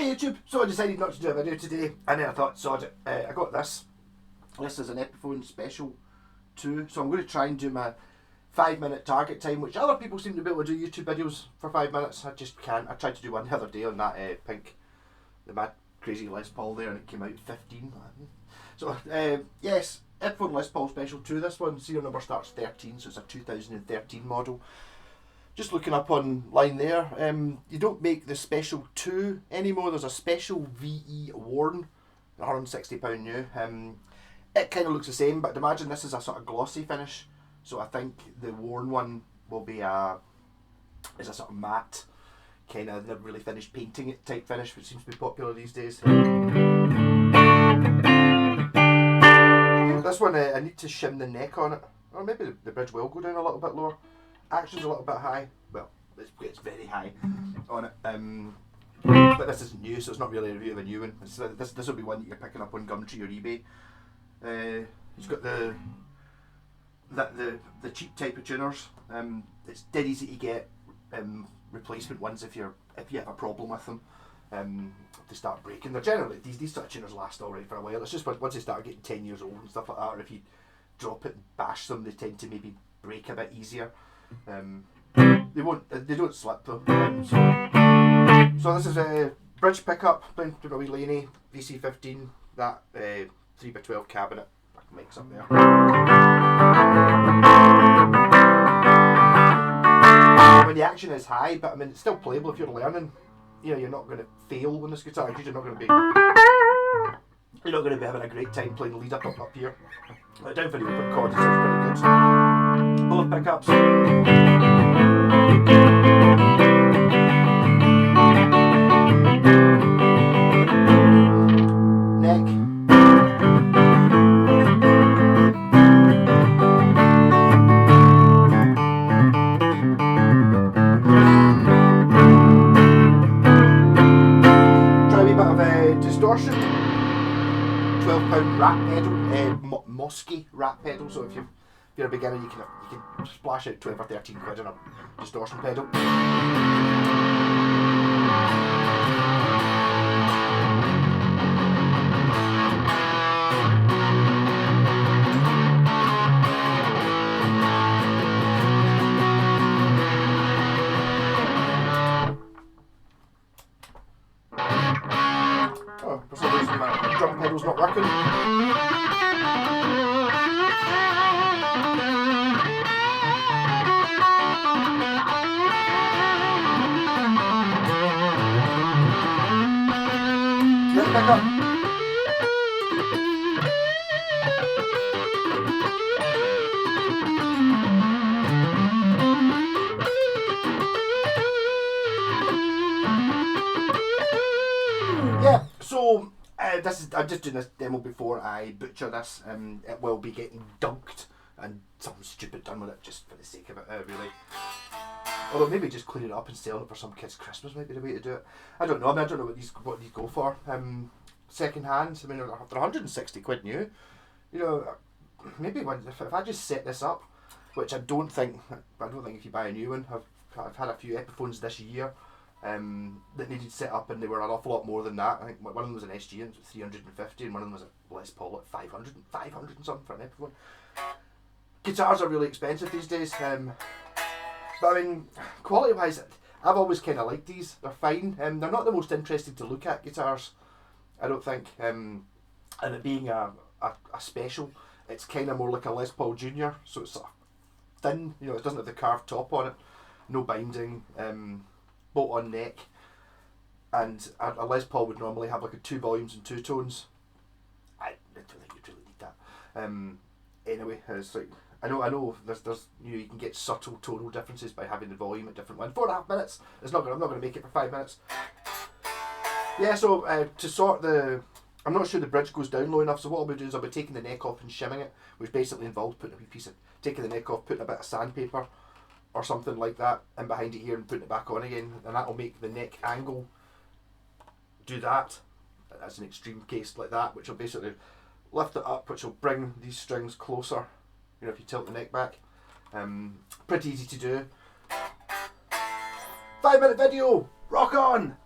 Hey YouTube, so I decided not to do a video today, and then I thought, sod it, I got this. This is an Epiphone Special 2, so I'm going to try and do my 5-minute target time, which other people seem to be able to do YouTube videos for 5 minutes. I just can't. I tried to do one the other day on that the mad crazy Les Paul there, and it came out 15. So yes, Epiphone Les Paul Special 2, this one, serial number starts 13, so it's a 2013 model. Just looking up online there, you don't make the Special 2 anymore. There's a Special VE Worn, £160 new. It kind of looks the same, but imagine this is a sort of glossy finish. So I think the Worn one will be is a sort of matte, kind of never really finished painting it type finish, which seems to be popular these days. This one, I need to shim the neck on it, or maybe the bridge will go down a little bit lower. Action's a little bit high. Well, it's very high on it. But this isn't new, so it's not really a review of a new one. This will be one that you're picking up on Gumtree or eBay. It's got the cheap type of tuners. It's dead easy to get replacement ones if you have a problem with them. They start breaking. They're generally these sort of tuners last already for a while. It's just once they start getting 10 years old and stuff like that, or if you drop it and bash them, they tend to maybe break a bit easier. They don't slip though. So this is a bridge pickup down to a wee Laney VC15. That 3x12 cabinet. Mix up there. When the action is high, but I mean it's still playable if you're learning. You know, you're not going to fail on this guitar because you're not going to be having a great time playing the lead up here. Down for the open chord, it sounds pretty good. Both pickups. Neck. Try a wee bit of distortion. £12 rat pedal, Mosky rat pedal. So if you're a beginner, you can splash out 12 or 13 quid on a distortion pedal. Oh, for some reason my drum pedal's not working. Let's back up. Yeah, so I'm just doing this demo before I butcher this. It will be getting dunked and something stupid done with it just for the sake of it, really. Although maybe just clean it up and selling it for some kid's Christmas might be the way to do it. I don't know. I don't know what these go for. Second hand. I mean, they're 160 quid new. You know, maybe if I just set this up, which I don't think if you buy a new one. I've had a few Epiphones this year that needed set up, and they were an awful lot more than that. I think one of them was an SG and it was 350, and one of them was a Les Paul at 500 and something for an Epiphone. Guitars are really expensive these days. But I mean, quality wise, I've always kind of liked these. They're fine. They're not the most interesting to look at guitars, I don't think. And it being a special, it's kind of more like a Les Paul Junior, so it's sort of thin. You know, it doesn't have the carved top on it, no binding, bolt-on neck. And a Les Paul would normally have like 2 volumes and 2 tones. I don't think you'd really need that. Anyway, it's like. I know. There's you can get subtle tonal differences by having the volume at different ones. 4.5 minutes. I'm not going to make it for 5 minutes. Yeah. So to sort I'm not sure the bridge goes down low enough. So what I'll be doing is I'll be taking the neck off and shimming it, which basically involves putting a wee piece of taking the neck off, putting a bit of sandpaper or something like that in behind it here, and putting it back on again, and that will make the neck angle do that. That's an extreme case like that, which will basically lift it up, which will bring these strings closer. You know, if you tilt the neck back. Pretty easy to do. 5-minute video! Rock on!